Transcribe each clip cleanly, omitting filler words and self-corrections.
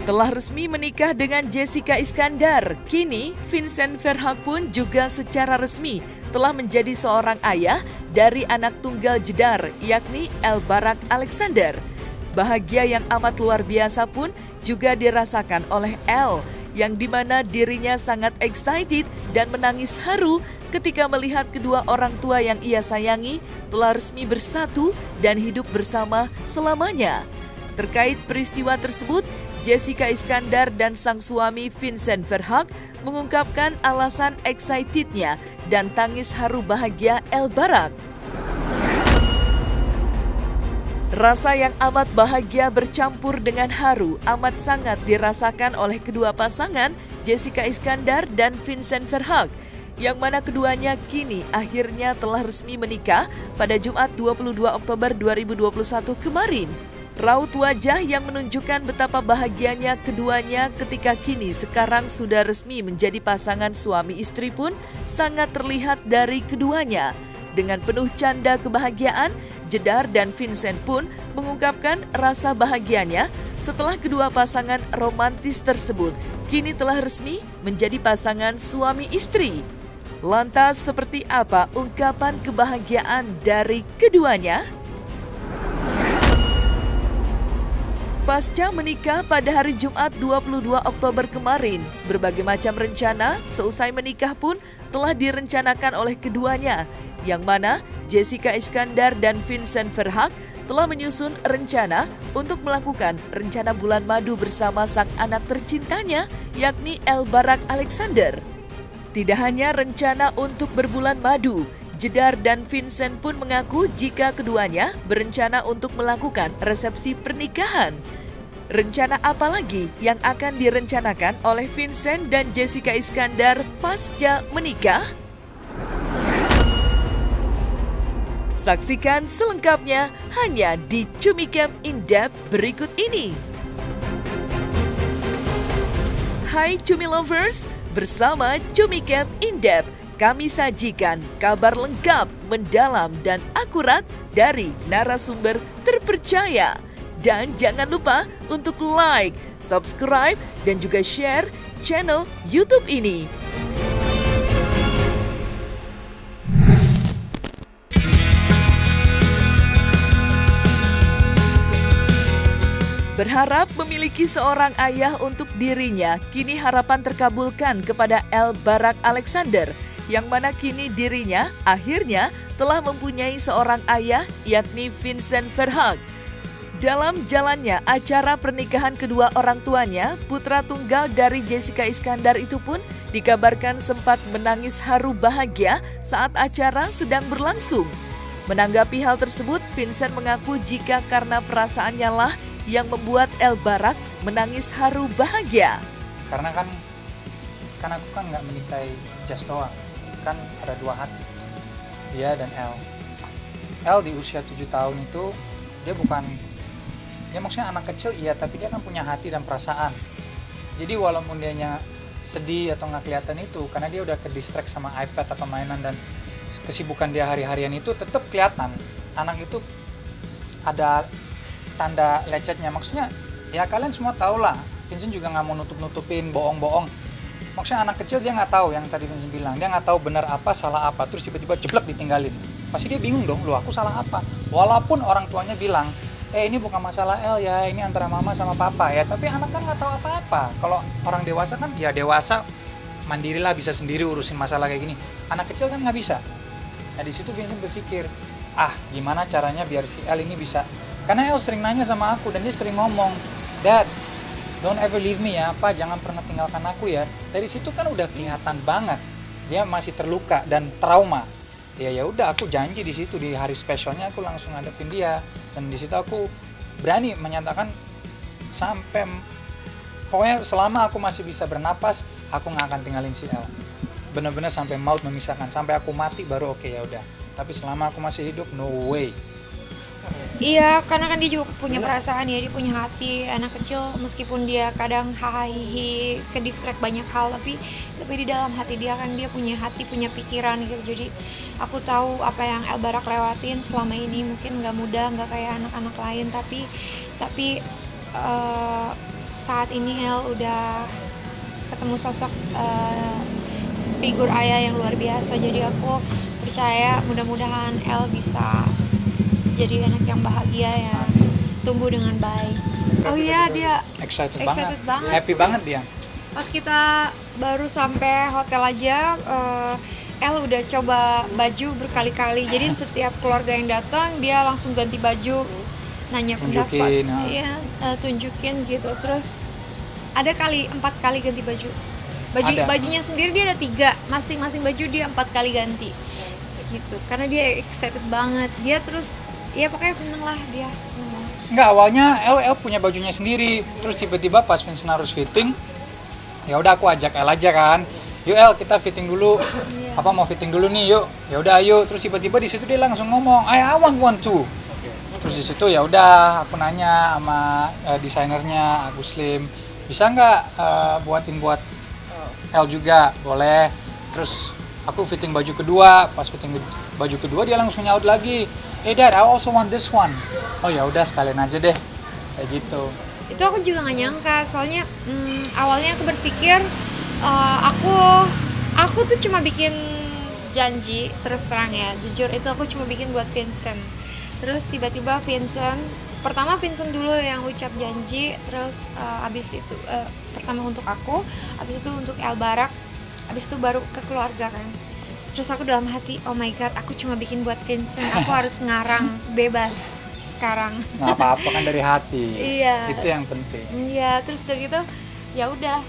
Telah resmi menikah dengan Jessica Iskandar, kini Vincent Verhaeghe pun juga secara resmi telah menjadi seorang ayah dari anak tunggal Jedar, yakni Elbarak Alexander. Bahagia yang amat luar biasa pun juga dirasakan oleh El, yang dimana dirinya sangat excited dan menangis haru ketika melihat kedua orang tua yang ia sayangi telah resmi bersatu dan hidup bersama selamanya. Terkait peristiwa tersebut, Jessica Iskandar dan sang suami Vincent Verhaeghe mengungkapkan alasan excitednya dan tangis haru bahagia Elbarak. Rasa yang amat bahagia bercampur dengan haru amat sangat dirasakan oleh kedua pasangan Jessica Iskandar dan Vincent Verhaeghe, yang mana keduanya kini akhirnya telah resmi menikah pada Jumat 22 Oktober 2021 kemarin. Raut wajah yang menunjukkan betapa bahagianya keduanya ketika kini sekarang sudah resmi menjadi pasangan suami istri pun sangat terlihat dari keduanya. Dengan penuh canda kebahagiaan, Jedar dan Vincent pun mengungkapkan rasa bahagianya setelah kedua pasangan romantis tersebut kini telah resmi menjadi pasangan suami istri. Lantas seperti apa ungkapan kebahagiaan dari keduanya? Pasca menikah pada hari Jumat 22 Oktober kemarin, berbagai macam rencana seusai menikah pun telah direncanakan oleh keduanya, yang mana Jessica Iskandar dan Vincent Verhaeghe telah menyusun rencana untuk melakukan rencana bulan madu bersama sang anak tercintanya, yakni Elbarak Alexander. Tidak hanya rencana untuk berbulan madu, Jedar dan Vincent pun mengaku jika keduanya berencana untuk melakukan resepsi pernikahan. Rencana apa lagi yang akan direncanakan oleh Vincent dan Jessica Iskandar pasca menikah? Saksikan selengkapnya hanya di Cumicam In-Depth berikut ini. Hai Cumi Lovers, bersama Cumicam In-Depth kami sajikan kabar lengkap, mendalam, dan akurat dari narasumber terpercaya. Dan jangan lupa untuk like, subscribe, dan juga share channel YouTube ini. Berharap memiliki seorang ayah untuk dirinya, kini harapan terkabulkan kepada Elbarak Alexander, yang mana kini dirinya akhirnya telah mempunyai seorang ayah, yakni Vincent Verhaeghe. Dalam jalannya acara pernikahan kedua orang tuanya, putra tunggal dari Jessica Iskandar itu pun dikabarkan sempat menangis haru bahagia saat acara sedang berlangsung. Menanggapi hal tersebut, Vincent mengaku jika karena perasaannya lah yang membuat Elbarak menangis haru bahagia. Karena kan aku kan nggak menikahi Jess doang, kan ada dua hati, dia dan El. El di usia 7 tahun itu dia bukan, ya maksudnya anak kecil iya, tapi dia kan punya hati dan perasaan. Jadi walaupun dianya sedih atau nggak kelihatan itu, karena dia udah ke distract sama iPad atau mainan dan kesibukan dia hari-harian itu, tetap kelihatan anak itu ada tanda lecetnya. Maksudnya ya kalian semua tahu lah, Vincent juga nggak mau nutup-nutupin, bohong-bohong. Maksudnya anak kecil dia nggak tahu yang tadi Vincent bilang, dia nggak tahu benar apa, salah apa, terus tiba-tiba jeblek ditinggalin. Pasti dia bingung dong, loh aku salah apa? Walaupun orang tuanya bilang, ini bukan masalah El ya, ini antara mama sama papa ya. Tapi anak kan nggak tahu apa-apa. Kalau orang dewasa kan ya dewasa, mandirilah, bisa sendiri urusin masalah kayak gini. Anak kecil kan nggak bisa. Nah di situ Vincent berpikir, gimana caranya biar si El ini bisa. Karena El sering nanya sama aku dan dia sering ngomong, Dad, don't ever leave me ya, apa jangan pernah tinggalkan aku ya. Dari situ kan udah kelihatan banget dia masih terluka dan trauma. Ya udah, aku janji di situ di hari spesialnya aku langsung ngadepin dia, dan di situ aku berani menyatakan sampai pokoknya selama aku masih bisa bernapas aku nggak akan tinggalin si El. Benar-benar sampai maut memisahkan, sampai aku mati baru oke ya udah. Tapi selama aku masih hidup no way. Iya, karena kan dia juga punya perasaan ya, dia punya hati. Anak kecil meskipun dia kadang hahihi, ke distract banyak hal, tapi di dalam hati dia kan dia punya hati, punya pikiran gitu. Jadi aku tahu apa yang Elbarak lewatin selama ini mungkin nggak mudah, nggak kayak anak-anak lain, tapi saat ini El udah ketemu sosok figur ayah yang luar biasa. Jadi aku percaya mudah-mudahan El bisa jadi anak yang bahagia ya, tumbuh dengan baik. Oh iya, dia Excited banget. Happy banget dia. Pas kita baru sampai hotel aja, El udah coba baju berkali-kali. Jadi setiap keluarga yang datang dia langsung ganti baju, nanya pendapat, iya, tunjukin gitu. Terus ada 4 kali ganti baju. Bajunya sendiri dia ada 3, masing-masing baju dia 4 kali ganti gitu. Karena dia excited banget. Dia terus ya pokoknya seneng lah, dia seneng banget. Enggak, awalnya El punya bajunya sendiri, terus tiba-tiba pas Vincent harus fitting, ya udah aku ajak El aja kan, yuk El kita fitting dulu, apa mau fitting dulu nih yuk, ya udah ayo. Terus tiba-tiba di situ dia langsung ngomong, I want one too. Terus di situ ya udah aku nanya sama desainernya Agus Slim, bisa nggak buatin buat El juga, boleh. Terus aku fitting baju kedua, pas fitting baju kedua dia langsung nyaut lagi, Dad, I also want this one. Oh ya udah sekalian aja deh, kayak gitu. Itu aku juga nggak nyangka, soalnya awalnya aku berpikir aku tuh cuma bikin janji, terus terang ya, jujur itu aku cuma bikin buat Vincent. Terus tiba-tiba pertama Vincent dulu yang ucap janji, terus abis itu pertama untuk aku, abis itu untuk El Barak, abis itu baru ke keluarga kan. Terus aku dalam hati, oh my god, aku cuma bikin buat Vincent, aku harus ngarang bebas sekarang. Nggak apa-apa kan dari hati. Iya. Itu yang penting. Iya, terus udah gitu, ya udah,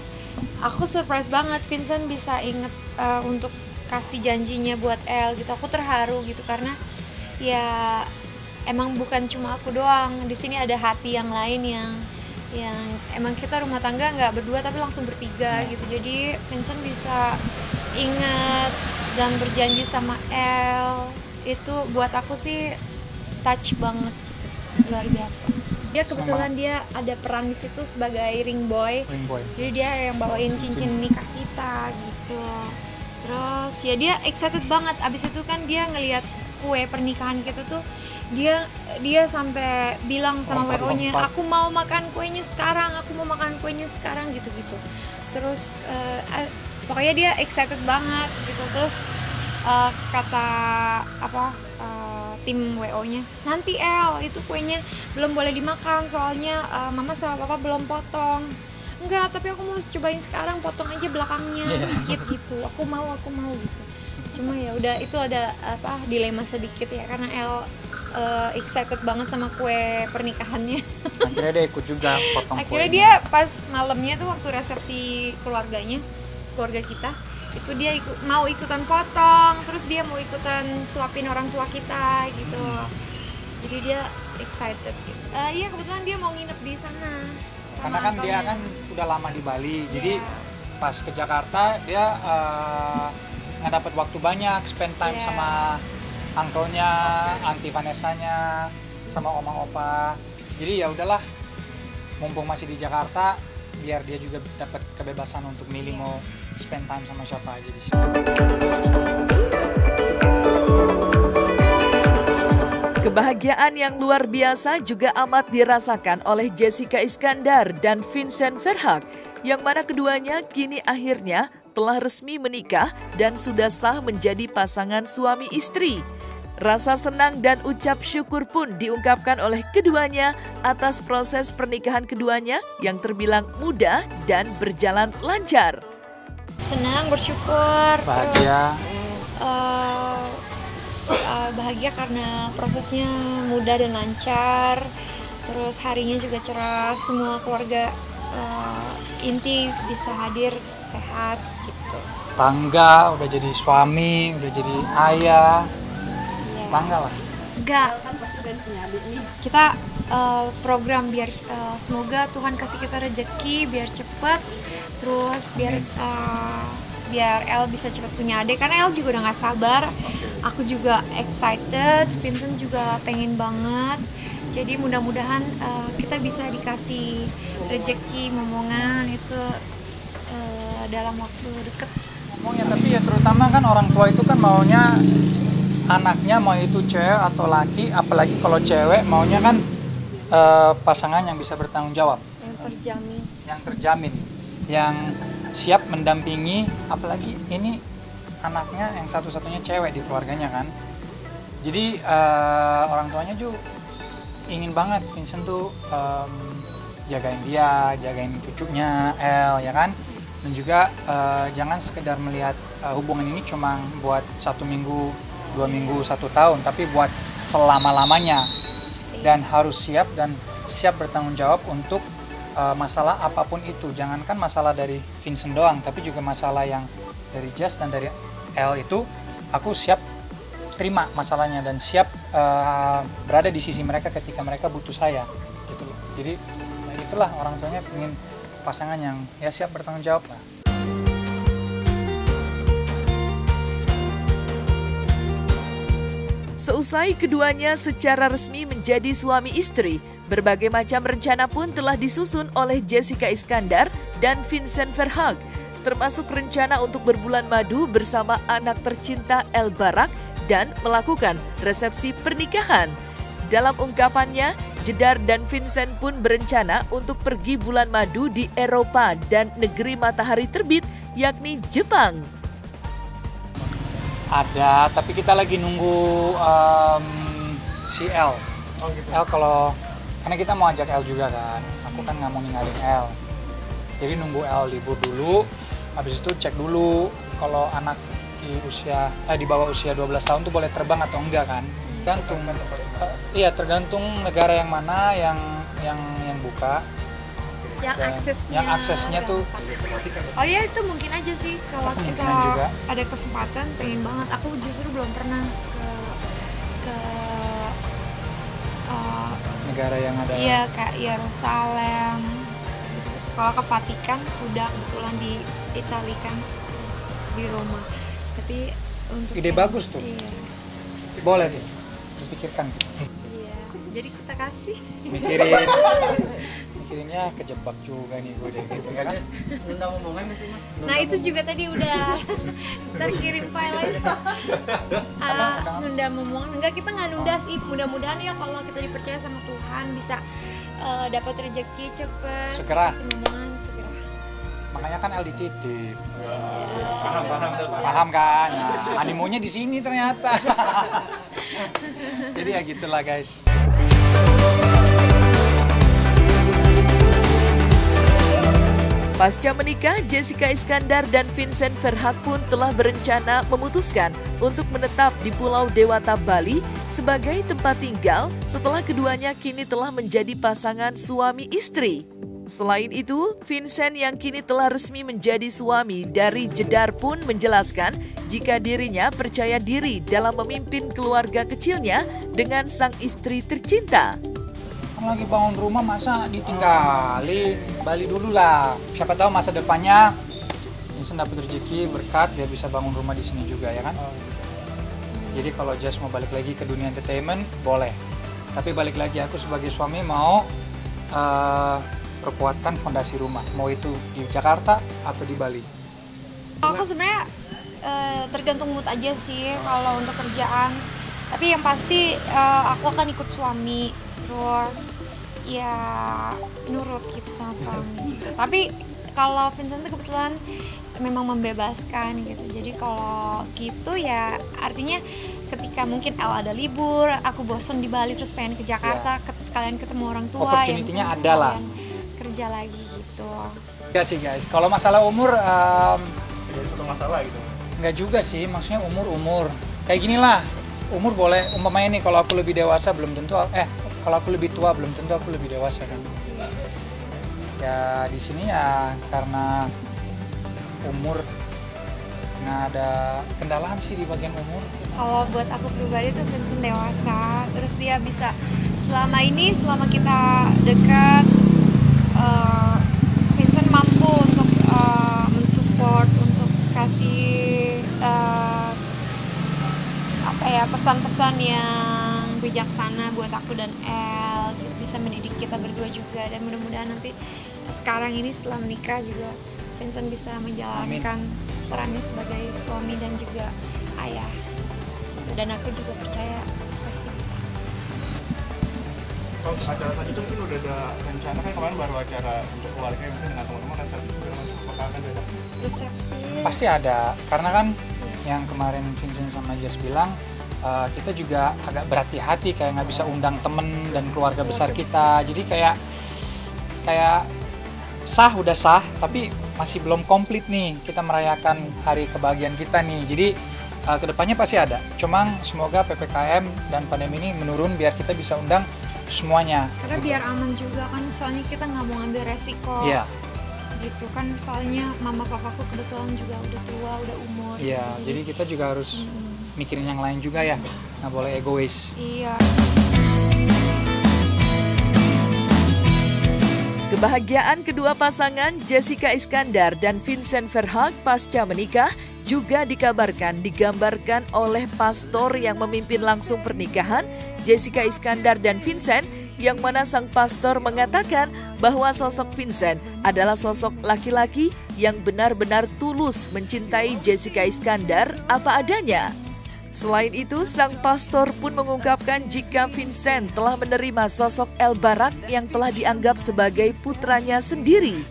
aku surprise banget Vincent bisa inget untuk kasih janjinya buat El gitu. Aku terharu gitu karena ya emang bukan cuma aku doang, di sini ada hati yang lain yang emang kita rumah tangga nggak berdua tapi langsung bertiga gitu. Jadi Vincent bisa inget dan berjanji sama El, itu buat aku sih touch banget gitu, luar biasa. Dia kebetulan dia ada peran di situ sebagai ring boy. Jadi dia yang bawain cincin nikah kita gitu. Terus ya dia excited banget. Abis itu kan dia ngelihat kue pernikahan kita tuh, dia sampai bilang sama WO-nya, aku mau makan kuenya sekarang, gitu-gitu. Terus pokoknya dia excited banget gitu. Terus kata tim WO-nya, nanti El, itu kuenya belum boleh dimakan soalnya mama sama papa belum potong. Enggak, tapi aku mau cobain sekarang, potong aja belakangnya dikit gitu. Aku mau gitu. Cuma ya udah, itu ada dilema sedikit ya, karena El excited banget sama kue pernikahannya. Akhirnya dia ikut juga potong kue. Akhirnya dia pas malamnya tuh waktu resepsi keluarga kita, itu dia mau ikutan potong, terus dia mau ikutan suapin orang tua kita gitu. Jadi dia excited gitu. Iya, kebetulan dia mau nginep di sana. Karena kan dia kan udah lama di Bali, jadi pas ke Jakarta dia nggak dapat waktu banyak spend time sama angkonya, Aunty Vanessa-nya, sama omang opa. Jadi ya udahlah, mumpung masih di Jakarta, biar dia juga dapat kebebasan untuk milih mau spend time sama siapa aja di sini. Kebahagiaan yang luar biasa juga amat dirasakan oleh Jessica Iskandar dan Vincent Verhaak, yang mana keduanya kini akhirnya telah resmi menikah dan sudah sah menjadi pasangan suami istri. Rasa senang dan ucap syukur pun diungkapkan oleh keduanya atas proses pernikahan keduanya yang terbilang mudah dan berjalan lancar. Senang, bersyukur, bahagia. Bahagia karena prosesnya mudah dan lancar. Terus harinya juga cerah, semua keluarga inti bisa hadir sehat gitu. Bangga udah jadi suami, udah jadi ayah. Bangga lah. Enggak. Kita program biar semoga Tuhan kasih kita rezeki biar cepat, terus biar El bisa cepat punya adik, karena El juga udah nggak sabar. Aku juga excited, Vincent juga pengen banget. Jadi mudah-mudahan kita bisa dikasih rezeki momongan itu dalam waktu deket. Ngomongnya, tapi ya terutama kan orang tua itu kan maunya anaknya, mau itu cewek atau laki, apalagi kalau cewek maunya kan pasangan yang bisa bertanggung jawab. Yang terjamin. yang terjamin, yang siap mendampingi, apalagi ini anaknya yang satu-satunya cewek di keluarganya kan. Jadi orang tuanya juga ingin banget Vincent tuh jagain dia, jagain cucunya El ya kan. Dan juga jangan sekedar melihat hubungan ini cuma buat 1 minggu, 2 minggu, 1 tahun, tapi buat selama-lamanya. Dan harus siap dan siap bertanggung jawab untuk masalah apapun itu. Jangankan masalah dari Vincent doang, tapi juga masalah yang dari Jess dan dari El itu, aku siap terima masalahnya dan siap berada di sisi mereka ketika mereka butuh saya gitu loh. Jadi itulah orang tuanya ingin pasangan yang ya siap bertanggung jawab lah. Seusai keduanya secara resmi menjadi suami istri, berbagai macam rencana pun telah disusun oleh Jessica Iskandar dan Vincent Verhaeghe, termasuk rencana untuk berbulan madu bersama anak tercinta El Barak dan melakukan resepsi pernikahan. Dalam ungkapannya, Jedar dan Vincent pun berencana untuk pergi bulan madu di Eropa dan negeri matahari terbit, yakni Jepang. Ada, tapi kita lagi nunggu si El. Oh, gitu. El karena kita mau ajak El juga kan, aku kan nggak mau ninggalin El. Jadi nunggu El libur dulu, habis itu cek dulu kalau anak di bawah usia 12 tahun tuh boleh terbang atau enggak kan? Tergantung negara yang mana yang buka. Yang aksesnya tuh. Oh ya, itu mungkin aja sih kalau kita juga ada kesempatan, pengen banget. Aku justru belum pernah ke negara yang ada. Iya, kayak Yerusalem. Kalau ke Vatikan udah kebetulan di Italia kan, di Roma. Tapi untuk ide bagus tuh. Iya. Boleh deh, dipikirkan. Iya, jadi kita kasih. Mikirinnya kejebak juga nih gue deh gitu kan. Nunda omongan sih mas. Nah itu juga tadi udah terkirim file lagi. Nunda omongan, enggak, kita nggak nunda sih. Mudah-mudahan ya kalau kita dipercaya sama Tuhan bisa dapat rezeki cepet. Segera. Kasih omongan segera. Makanya kan El dititip. Paham. Kan? Nah, animonya di sini ternyata. Jadi ya gitulah guys. Pasca menikah, Jessica Iskandar dan Vincent Verhaeghe pun telah berencana memutuskan untuk menetap di Pulau Dewata, Bali sebagai tempat tinggal setelah keduanya kini telah menjadi pasangan suami istri. Selain itu, Vincent yang kini telah resmi menjadi suami dari Jedar pun menjelaskan jika dirinya percaya diri dalam memimpin keluarga kecilnya dengan sang istri tercinta. Lagi bangun rumah masa ditinggalin, Bali dulu lah. Siapa tahu masa depannya Vincent dapat rezeki berkat biar bisa bangun rumah di sini juga ya kan. Jadi kalau Jess mau balik lagi ke dunia entertainment boleh. Tapi balik lagi aku sebagai suami mau perkuatkan fondasi rumah, mau itu di Jakarta atau di Bali. Aku sebenarnya tergantung mood aja sih kalau untuk kerjaan. Tapi yang pasti aku akan ikut suami, terus ya nurut gitu sama suami gitu. Tapi kalau Vincent tuh kebetulan memang membebaskan gitu. Jadi kalau gitu ya artinya ketika mungkin El ada libur, aku bosen di Bali terus pengen ke Jakarta, sekalian ketemu orang tua. Opportunity-nya ada lah. Kerja lagi gitu. Ya sih guys, kalau masalah umur Jadi satu masalah gitu. nggak juga sih, maksudnya umur kayak gini lah. Umur boleh, umpamanya nih kalau aku lebih dewasa belum tentu kalau aku lebih tua belum tentu aku lebih dewasa kan. Ya di sini ya karena umur nggak ada kendalaan sih di bagian umur. Kalau buat aku pribadi tuh Vincent dewasa, terus dia bisa selama kita dekat, Vincent mampu untuk mensupport, untuk kasih pesan-pesan yang bijaksana buat aku dan El, bisa mendidik kita berdua juga, dan mudah-mudahan nanti sekarang ini setelah menikah juga Vincent bisa menjalankan perannya sebagai suami dan juga ayah gitu. Dan aku juga percaya pasti bisa. Kalau untuk acara selanjutnya mungkin udah ada rencana, kan kemarin baru acara untuk keluarga mungkin dengan teman-teman, kan selanjutnya udah masuk apakah akan ada Resepsi. Pasti ada, karena kan yang kemarin Vincent sama Jess bilang, kita juga agak berhati-hati kayak nggak bisa undang temen dan keluarga besar kita. Jadi kayak udah sah, tapi masih belum komplit nih kita merayakan hari kebahagiaan kita nih. Jadi kedepannya pasti ada. Cuma semoga PPKM dan pandemi ini menurun biar kita bisa undang semuanya. Karena biar aman juga kan, soalnya kita nggak mau ambil resiko. Iya. Gitu kan, soalnya mama papaku kebetulan juga udah tua, udah umur. Iya, jadi kita juga harus mikirin yang lain juga ya, nggak boleh egois. Iya. Kebahagiaan kedua pasangan Jessica Iskandar dan Vincent Verhaeghe pasca menikah juga digambarkan oleh pastor yang memimpin langsung pernikahan Jessica Iskandar dan Vincent, yang mana sang pastor mengatakan bahwa sosok Vincent adalah sosok laki-laki yang benar-benar tulus mencintai Jessica Iskandar apa adanya. Selain itu, sang pastor pun mengungkapkan jika Vincent telah menerima sosok El Barak yang telah dianggap sebagai putranya sendiri.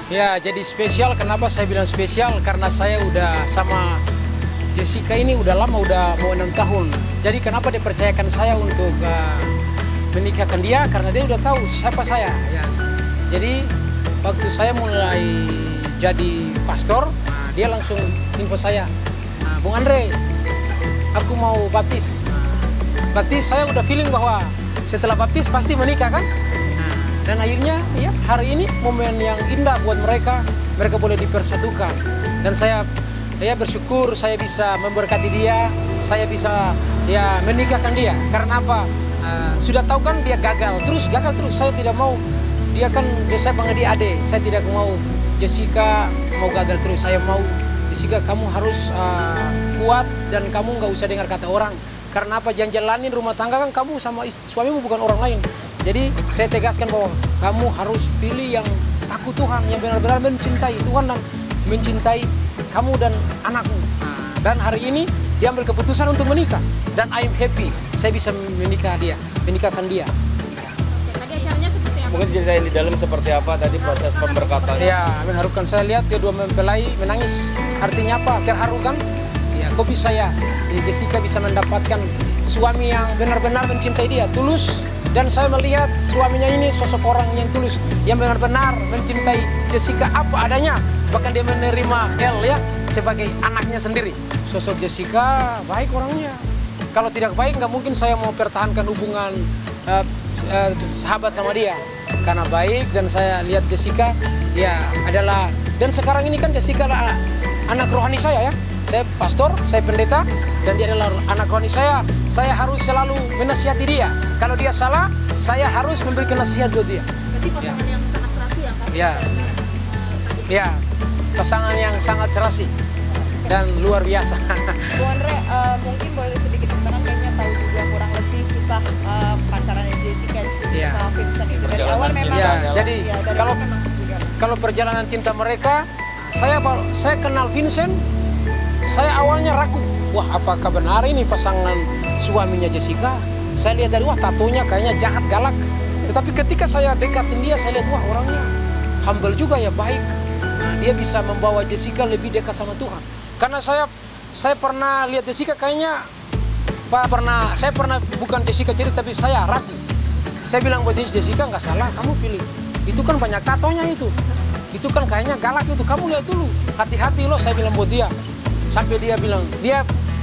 Ya, jadi spesial. Kenapa saya bilang spesial? Karena saya udah sama Jessica ini udah lama, udah mau 6 tahun. Jadi kenapa dipercayakan saya untuk menikahkan dia? Karena dia udah tahu siapa saya. Ya. Jadi waktu saya mulai jadi pastor, dia langsung info saya, Bung Andre, aku mau baptis. Baptis, saya udah feeling bahwa setelah baptis pasti menikah kan? Dan akhirnya ya hari ini momen yang indah buat mereka. Mereka boleh dipersatukan. Dan saya bersyukur saya bisa memberkati dia. Saya bisa ya menikahkan dia. Karena apa? Sudah tahu kan dia gagal terus. Saya tidak mau. Saya panggil dia Ade. Saya tidak mau Jessica mau gagal terus. Saya mau Jessica, kamu harus kuat dan kamu nggak usah dengar kata orang. Karena apa? Jalanin rumah tangga kan kamu sama suamimu, bukan orang lain. Jadi saya tegaskan bahwa kamu harus pilih yang takut Tuhan, yang benar-benar mencintai Tuhan dan mencintai kamu dan anakmu. Dan hari ini dia ambil keputusan untuk menikah. Dan I'm happy saya bisa menikahkan dia. Tadi acaranya seperti apa? Mungkin ceritain di dalam seperti apa tadi proses pemberkatannya. Ya, mengharukan. Saya lihat kedua mempelai menangis. Artinya apa? Terharu kan? Ya, kok bisa ya? Jessica bisa mendapatkan suami yang benar-benar mencintai dia, tulus. Dan saya melihat suaminya ini sosok orang yang tulus, yang benar-benar mencintai Jessica apa adanya. Bahkan dia menerima El ya sebagai anaknya sendiri. Sosok Jessica baik orangnya. Kalau tidak baik nggak mungkin saya mau pertahankan hubungan sahabat sama dia. Karena baik, dan saya lihat Jessica ya adalah, dan sekarang ini kan Jessica adalah anak rohani saya ya. Saya pastor, saya pendeta, dan dia adalah anak rohani saya. Saya harus selalu menasihati dia. Kalau dia salah, saya harus memberikan nasihat buat dia. Berarti pasangan yang sangat serasi ya Kak? Ya, pasangan yang sangat serasi dan luar biasa. Bu Andre, mungkin boleh sedikit keterangan, kayaknya tahu juga kurang lebih kisah pacarannya Jessica sama Vincent itu. Dari awal memang. Jadi kalau perjalanan cinta mereka, saya kenal Vincent. Saya awalnya ragu, wah apakah benar ini pasangan suaminya Jessica? Saya lihat dari tatonya kayaknya jahat, galak. Tetapi ketika saya dekatin dia, saya lihat orangnya humble juga ya, baik. Dia bisa membawa Jessica lebih dekat sama Tuhan. Karena saya pernah lihat Jessica kayaknya, saya pernah bukan Jessica jadi, tapi saya ragu. Saya bilang buat Jessica, nggak salah kamu pilih. Itu kan banyak tatonya itu. Itu kan kayaknya galak itu, kamu lihat dulu. Hati-hati loh, saya bilang buat dia. Sampai dia bilang,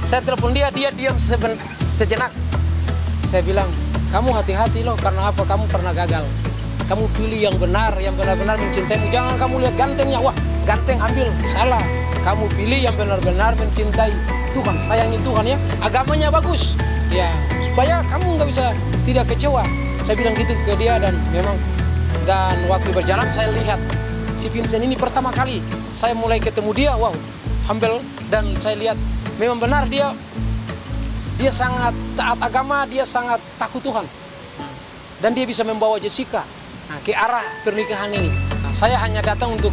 saya telepon dia diam sejenak. Saya bilang, kamu hati-hati loh, karena apa? Kamu pernah gagal. Kamu pilih yang benar, yang benar-benar mencintaimu. Jangan kamu lihat gantengnya, wah ganteng ambil, salah. Kamu pilih yang benar-benar mencintai Tuhan, sayangi Tuhan ya. Agamanya bagus, ya supaya kamu nggak bisa tidak kecewa. Saya bilang gitu ke dia, dan memang, dan waktu berjalan saya lihat si Vincent ini pertama kali saya mulai ketemu dia, wow, humble, dan saya lihat memang benar dia sangat taat agama, dia sangat takut Tuhan, dan dia bisa membawa Jessica ke arah pernikahan ini. Saya hanya datang untuk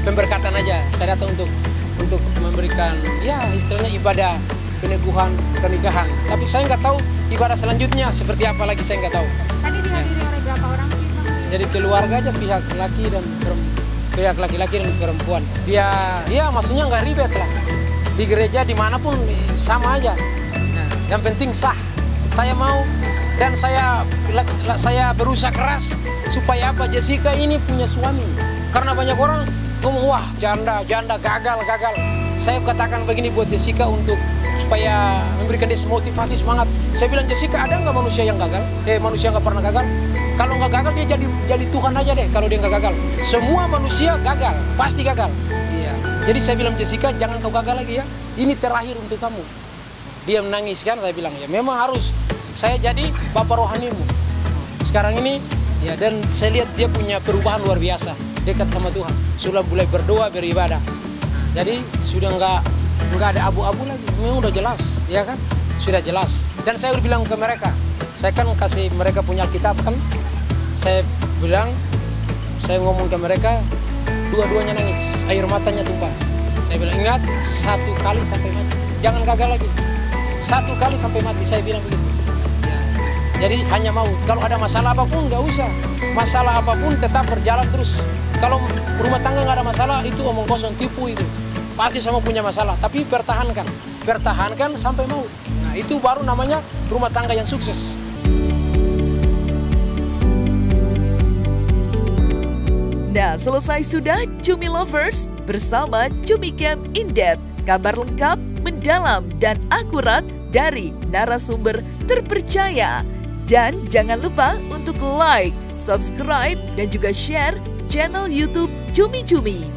pemberkatan aja, saya datang untuk memberikan ya istilahnya ibadah peneguhan pernikahan. Tapi saya nggak tahu ibadah selanjutnya seperti apa lagi, saya nggak tahu. Tadi dihadiri oleh berapa orang sih? Jadi keluarga aja pihak laki-laki dan perempuan. Dia ya maksudnya nggak ribet lah. Di gereja dimanapun sama aja. Nah, yang penting sah. Saya mau dan saya berusaha keras supaya apa, Jessica ini punya suami. Karena banyak orang ngomong wah janda gagal. Saya katakan begini buat Jessica untuk supaya memberikan dia motivasi semangat. Saya bilang, Jessica, ada nggak manusia yang gagal? Manusia nggak pernah gagal. Kalau nggak gagal dia jadi Tuhan aja deh. Kalau dia nggak gagal, semua manusia gagal, pasti gagal. Iya. Jadi saya bilang, Jessica, jangan kau gagal lagi ya. Ini terakhir untuk kamu. Dia menangis kan, saya bilang ya memang harus. Saya jadi bapak rohanimu. Sekarang ini ya, dan saya lihat dia punya perubahan luar biasa, dekat sama Tuhan. Sudah mulai berdoa, beribadah. Jadi sudah nggak ada abu-abu lagi. Memang udah jelas, ya kan? Sudah jelas. Dan saya udah bilang ke mereka, saya kan kasih mereka punya Alkitab kan. Saya bilang, saya ngomong ke mereka, dua-duanya nangis, air matanya tumpah. Saya bilang, ingat, 1 kali sampai mati. Jangan gagal lagi. 1 kali sampai mati, saya bilang begitu. Ya. Jadi hanya mau, kalau ada masalah apapun nggak usah. Masalah apapun tetap berjalan terus. Kalau rumah tangga nggak ada masalah, itu omong kosong, tipu itu. Pasti semua punya masalah, tapi pertahankan sampai mau. Nah, itu baru namanya rumah tangga yang sukses. Nah, selesai sudah Cumi Lovers bersama Cumi Camp In-Depth. Kabar lengkap, mendalam, dan akurat dari narasumber terpercaya. Dan jangan lupa untuk like, subscribe, dan juga share channel YouTube Cumi Cumi.